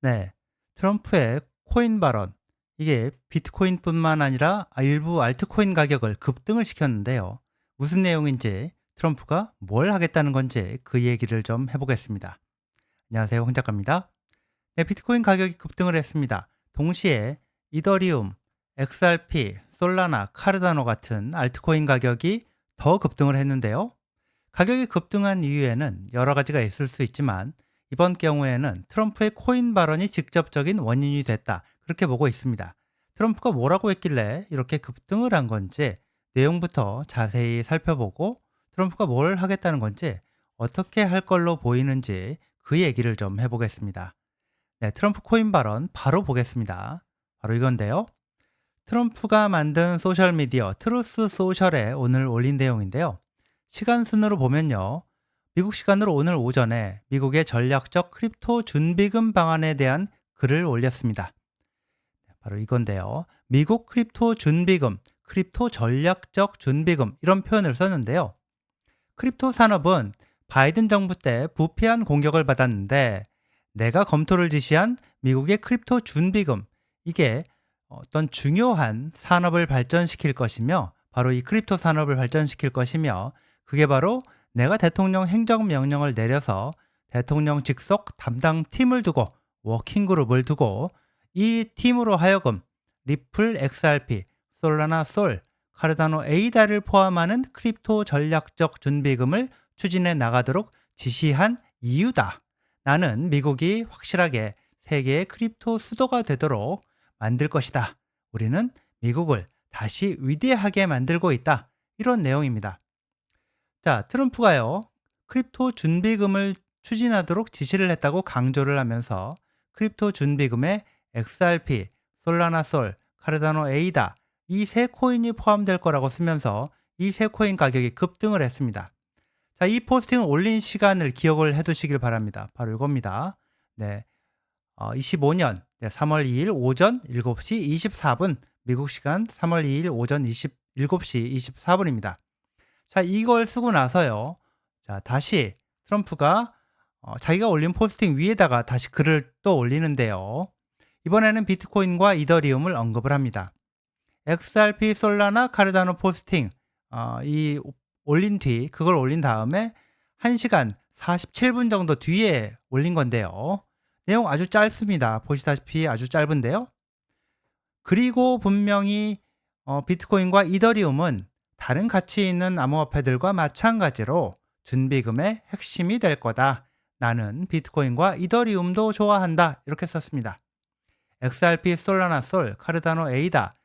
네. 트럼프의 코인 발언. 이게 비트코인뿐만 아니라 일부 알트코인 가격을 급등을 시켰는데요. 무슨 내용인지, 트럼프가 뭘 하겠다는 건지 그 얘기를 좀 해보겠습니다. 안녕하세요. 홍 작가입니다. 네, 비트코인 가격이 급등을 했습니다. 동시에 이더리움, XRP, 솔라나, 카르다노 같은 알트코인 가격이 더 급등을 했는데요. 가격이 급등한 이유에는 여러 가지가 있을 수 있지만 이번 경우에는 트럼프의 코인 발언이 직접적인 원인이 됐다. 그렇게 보고 있습니다. 트럼프가 뭐라고 했길래 이렇게 급등을 한 건지 내용부터 자세히 살펴보고 트럼프가 뭘 하겠다는 건지 어떻게 할 걸로 보이는지 그 얘기를 좀 해보겠습니다. 네, 트럼프 코인 발언 바로 보겠습니다. 바로 이건데요. 트럼프가 만든 소셜미디어 트루스 소셜에 오늘 올린 내용인데요. 시간 순으로 보면요. 미국 시간으로 오늘 오전에 미국의 전략적 크립토 준비금 방안에 대한 글을 올렸습니다. 바로 이건데요. 미국 크립토 준비금, 크립토 전략적 준비금 이런 표현을 썼는데요. 크립토 산업은 바이든 정부 때 부패한 공격을 받았는데 내가 검토를 지시한 미국의 크립토 준비금 이게 어떤 중요한 산업을 발전시킬 것이며 바로 이 크립토 산업을 발전시킬 것이며 그게 바로 내가 대통령 행정명령을 내려서 대통령 직속 담당 팀을 두고 워킹그룹을 두고 이 팀으로 하여금 리플 XRP, 솔라나 솔, 카르다노 에이다를 포함하는 크립토 전략적 준비금을 추진해 나가도록 지시한 이유다. 나는 미국이 확실하게 세계의 크립토 수도가 되도록 만들 것이다. 우리는 미국을 다시 위대하게 만들고 있다. 이런 내용입니다. 자, 트럼프가요. 크립토 준비금을 추진하도록 지시를 했다고 강조를 하면서 크립토 준비금에 XRP, 솔라나 솔, 카르다노 에이다 이 세 코인이 포함될 거라고 쓰면서 이 세 코인 가격이 급등을 했습니다. 자, 이 포스팅을 올린 시간을 기억을 해 두시길 바랍니다. 바로 이겁니다. 네. 25년 3월 2일 오전 7시 24분 미국 시간 3월 2일 오전 7시 24분입니다. 자, 이걸 쓰고 나서요. 자, 다시 트럼프가 자기가 올린 포스팅 위에다가 다시 글을 또 올리는데요. 이번에는 비트코인과 이더리움을 언급을 합니다. XRP, 솔라나, 카르다노 포스팅 이 올린 뒤 그걸 올린 다음에 1시간 47분 정도 뒤에 올린 건데요. 내용 아주 짧습니다. 보시다시피 아주 짧은데요. 그리고 분명히 비트코인과 이더리움은 다른 가치 있는 암호화폐들과 마찬가지로 준비금의 핵심이 될 거다. 나는 비트코인과 이더리움도 좋아한다. 이렇게 썼습니다. XRP, 솔라나 솔, 카르다노 에이다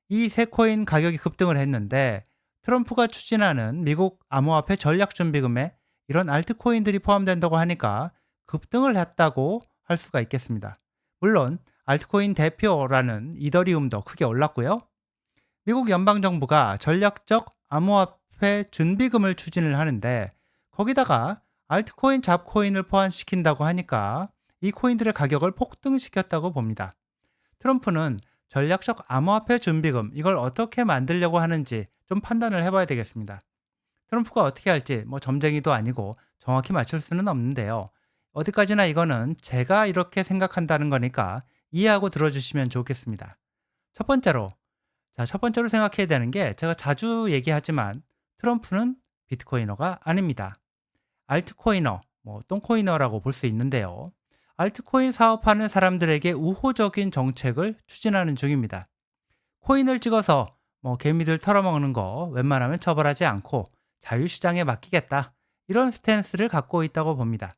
이 세 코인 가격이 급등을 했는데 트럼프가 추진하는 미국 암호화폐 전략 준비금에 이런 알트코인들이 포함된다고 하니까 급등을 했다고 할 수가 있겠습니다. 물론 알트코인 대표라는 이더리움도 크게 올랐고요. 미국 연방정부가 전략적 암호화폐 준비금을 추진을 하는데 거기다가 알트코인, 잡코인을 포함시킨다고 하니까 이 코인들의 가격을 폭등시켰다고 봅니다. 트럼프는 전략적 암호화폐 준비금 이걸 어떻게 만들려고 하는지 좀 판단을 해봐야 되겠습니다. 트럼프가 어떻게 할지 점쟁이도 아니고 정확히 맞출 수는 없는데요. 어디까지나 이거는 제가 이렇게 생각한다는 거니까 이해하고 들어주시면 좋겠습니다. 첫 번째로, 첫 번째로 생각해야 되는 게 제가 자주 얘기하지만 트럼프는 비트코이너가 아닙니다. 알트코이너, 똥코이너라고 볼 수 있는데요. 알트코인 사업하는 사람들에게 우호적인 정책을 추진하는 중입니다. 코인을 찍어서 개미들 털어먹는 거 웬만하면 처벌하지 않고 자유시장에 맡기겠다. 이런 스탠스를 갖고 있다고 봅니다.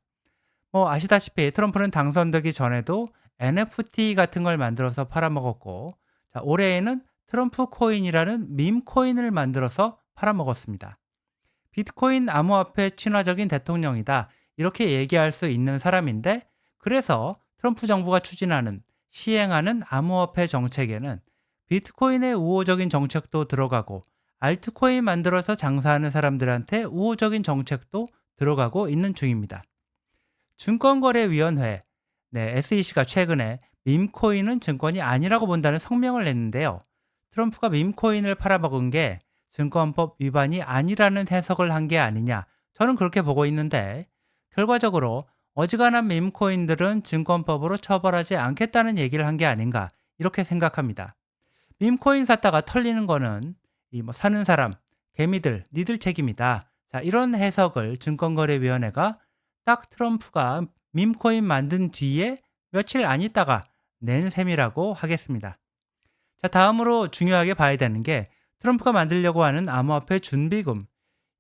아시다시피 트럼프는 당선되기 전에도 NFT 같은 걸 만들어서 팔아먹었고 자, 올해에는 트럼프 코인이라는 밈 코인을 만들어서 팔아먹었습니다. 비트코인 암호화폐 친화적인 대통령이다. 이렇게 얘기할 수 있는 사람인데 그래서 트럼프 정부가 추진하는 시행하는 암호화폐 정책에는 비트코인의 우호적인 정책도 들어가고 알트코인 만들어서 장사하는 사람들한테 우호적인 정책도 들어가고 있는 중입니다. 증권거래위원회, SEC가 최근에 밈코인은 증권이 아니라고 본다는 성명을 냈는데요. 트럼프가 밈코인을 팔아먹은 게 증권법 위반이 아니라는 해석을 한 게 아니냐. 저는 그렇게 보고 있는데 결과적으로 어지간한 밈코인들은 증권법으로 처벌하지 않겠다는 얘기를 한 게 아닌가 이렇게 생각합니다. 밈코인 샀다가 털리는 거는 이 뭐 사는 사람, 개미들, 니들 책임이다. 자, 이런 해석을 증권거래위원회가 딱 트럼프가 밈코인 만든 뒤에 며칠 안 있다가 낸 셈이라고 하겠습니다. 자, 다음으로 중요하게 봐야 되는 게 트럼프가 만들려고 하는 암호화폐 준비금.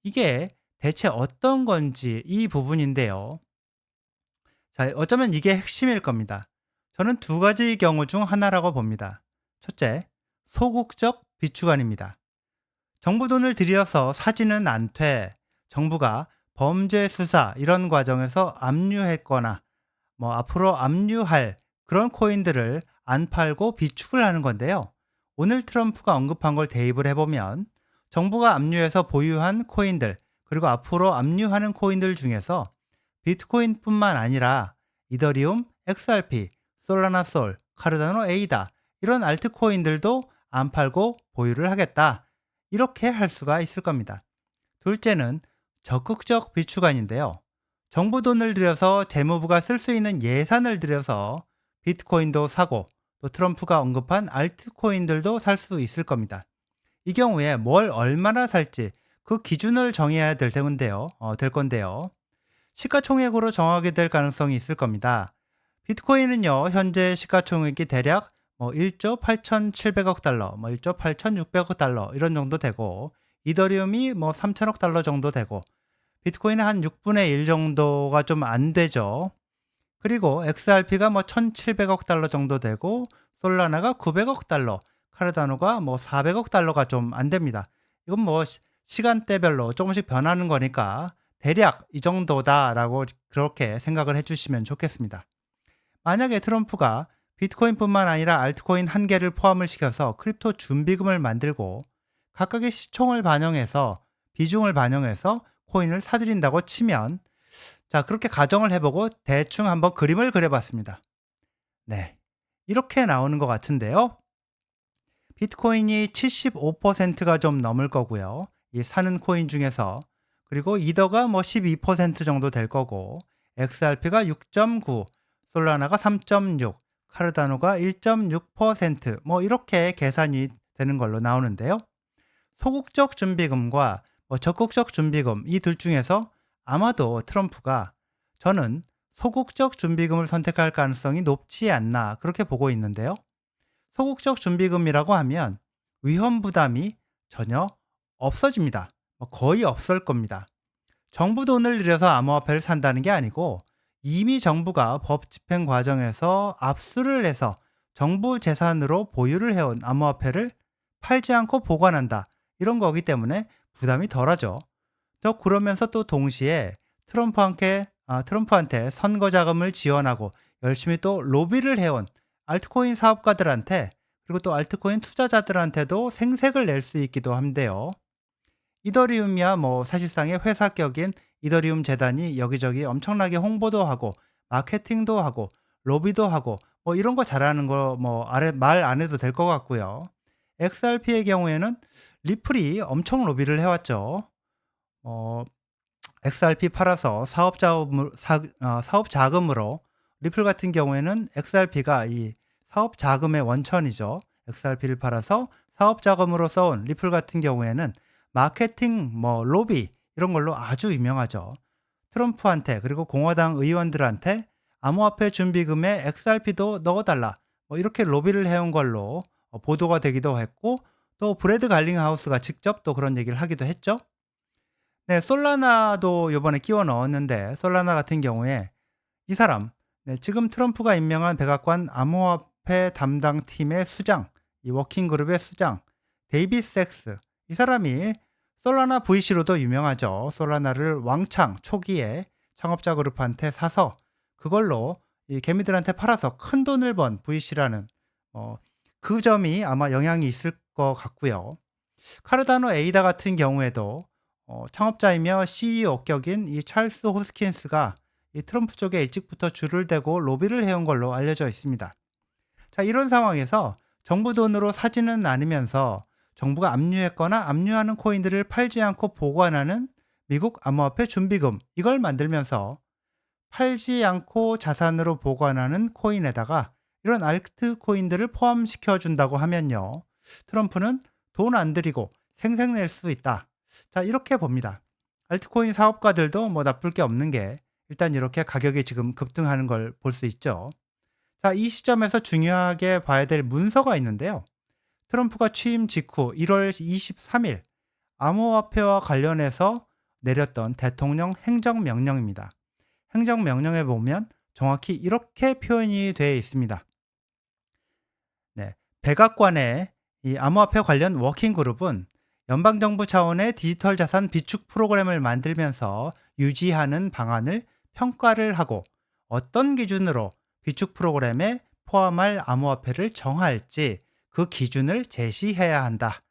이게 대체 어떤 건지 이 부분인데요. 자, 어쩌면 이게 핵심일 겁니다. 저는 두 가지 경우 중 하나라고 봅니다. 첫째, 소극적 비추관입니다. 정부 돈을 들여서 사지는 않되 정부가 범죄 수사 이런 과정에서 압류했거나 뭐 앞으로 압류할 그런 코인들을 안 팔고 비축을 하는 건데요. 오늘 트럼프가 언급한 걸 대입을 해보면 정부가 압류해서 보유한 코인들 그리고 앞으로 압류하는 코인들 중에서 비트코인뿐만 아니라 이더리움, XRP, 솔라나 솔, 카르다노 에이다 이런 알트코인들도 안 팔고 보유를 하겠다. 이렇게 할 수가 있을 겁니다. 둘째는 적극적 비추관인데요. 정부 돈을 들여서 재무부가 쓸 수 있는 예산을 들여서 비트코인도 사고 또 트럼프가 언급한 알트코인들도 살 수 있을 겁니다. 이 경우에 뭘 얼마나 살지 그 기준을 정해야 될 건데요. 시가총액으로 정하게 될 가능성이 있을 겁니다. 비트코인은요, 현재 시가총액이 대략 1조 8,700억 달러, 1조 8,600억 달러 이런 정도 되고, 이더리움이 3천억 달러 정도 되고, 비트코인은 한 6분의 1 정도가 좀 안 되죠. 그리고 XRP가 1,700억 달러 정도 되고, 솔라나가 900억 달러, 카르다노가 400억 달러가 좀 안 됩니다. 이건 시간대별로 조금씩 변하는 거니까 대략 이 정도다라고 그렇게 생각을 해주시면 좋겠습니다. 만약에 트럼프가 비트코인뿐만 아니라 알트코인 한 개를 포함을 시켜서 크립토 준비금을 만들고 각각의 시총을 반영해서 비중을 반영해서 코인을 사들인다고 치면 자, 그렇게 가정을 해보고 대충 한번 그림을 그려봤습니다. 네, 이렇게 나오는 것 같은데요. 비트코인이 75%가 좀 넘을 거고요. 이 사는 코인 중에서. 그리고 이더가 12% 정도 될 거고, XRP가 6.9, 솔라나가 3.6, 카르다노가 1.6%, 이렇게 계산이 되는 걸로 나오는데요. 소극적 준비금과 적극적 준비금 이 둘 중에서 아마도 트럼프가 저는 소극적 준비금을 선택할 가능성이 높지 않나 그렇게 보고 있는데요. 소극적 준비금이라고 하면 위험 부담이 전혀 없어집니다. 거의 없을 겁니다. 정부 돈을 들여서 암호화폐를 산다는 게 아니고 이미 정부가 법 집행 과정에서 압수를 해서 정부 재산으로 보유를 해온 암호화폐를 팔지 않고 보관한다. 이런 거기 때문에 부담이 덜하죠. 또 그러면서 또 동시에 트럼프한테 선거 자금을 지원하고 열심히 또 로비를 해온 알트코인 사업가들한테 그리고 또 알트코인 투자자들한테도 생색을 낼 수 있기도 한데요. 이더리움이야 사실상의 회사격인 이더리움 재단이 여기저기 엄청나게 홍보도 하고 마케팅도 하고 로비도 하고 이런 거 잘하는 거 말 안 해도 될 것 같고요. XRP의 경우에는 리플이 엄청 로비를 해왔죠. 어, XRP 팔아서 사업 자금으로 리플 같은 경우에는 XRP가 이 사업 자금의 원천이죠. XRP를 팔아서 사업 자금으로 써온 리플 같은 경우에는 마케팅, 로비 이런 걸로 아주 유명하죠. 트럼프한테 그리고 공화당 의원들한테 암호화폐 준비금에 XRP도 넣어달라 이렇게 로비를 해온 걸로 보도가 되기도 했고 또 브래드 갈링하우스가 직접 또 그런 얘기를 하기도 했죠. 네, 솔라나도 요번에 끼워 넣었는데 솔라나 같은 경우에 이 사람 지금 트럼프가 임명한 백악관 암호화폐 담당 팀의 수장, 이 워킹 그룹의 수장 데이비 섹스 이 사람이 솔라나 VC로도 유명하죠. 솔라나를 왕창 초기에 창업자 그룹한테 사서 그걸로 이 개미들한테 팔아서 큰 돈을 번 VC라는 그 점이 아마 영향이 있을 것 같고요. 카르다노 에이다 같은 경우에도 창업자이며 CEO 격인 이 찰스 호스킨스가 이 트럼프 쪽에 일찍부터 줄을 대고 로비를 해온 걸로 알려져 있습니다. 자, 이런 상황에서 정부 돈으로 사지는 않으면서 정부가 압류했거나 압류하는 코인들을 팔지 않고 보관하는 미국 암호화폐 준비금 이걸 만들면서 팔지 않고 자산으로 보관하는 코인에다가 이런 알트 코인들을 포함시켜 준다고 하면요. 트럼프는 돈 안 들이고 생색낼 수 있다. 자, 이렇게 봅니다. 알트코인 사업가들도 뭐 나쁠 게 없는 게 일단 이렇게 가격이 지금 급등하는 걸 볼 수 있죠. 자, 이 시점에서 중요하게 봐야 될 문서가 있는데요. 트럼프가 취임 직후 1월 23일 암호화폐와 관련해서 내렸던 대통령 행정명령입니다. 행정명령에 보면 정확히 이렇게 표현이 되어 있습니다. 네, 백악관의 이 암호화폐 관련 워킹그룹은 연방정부 차원의 디지털 자산 비축 프로그램을 만들면서 유지하는 방안을 평가를 하고 어떤 기준으로 비축 프로그램에 포함할 암호화폐를 정할지 그 기준을 제시해야 한다.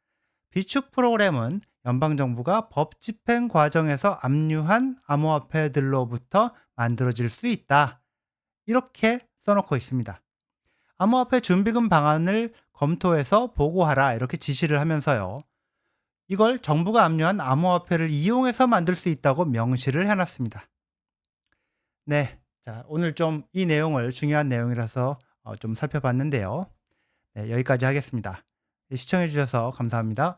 비축 프로그램은 연방정부가 법 집행 과정에서 압류한 암호화폐들로부터 만들어질 수 있다. 이렇게 써놓고 있습니다. 암호화폐 준비금 방안을 검토해서 보고하라 이렇게 지시를 하면서요. 이걸 정부가 압류한 암호화폐를 이용해서 만들 수 있다고 명시를 해놨습니다. 네, 자 오늘 좀 이 내용을 중요한 내용이라서 좀 살펴봤는데요. 네, 여기까지 하겠습니다. 시청해 주셔서 감사합니다.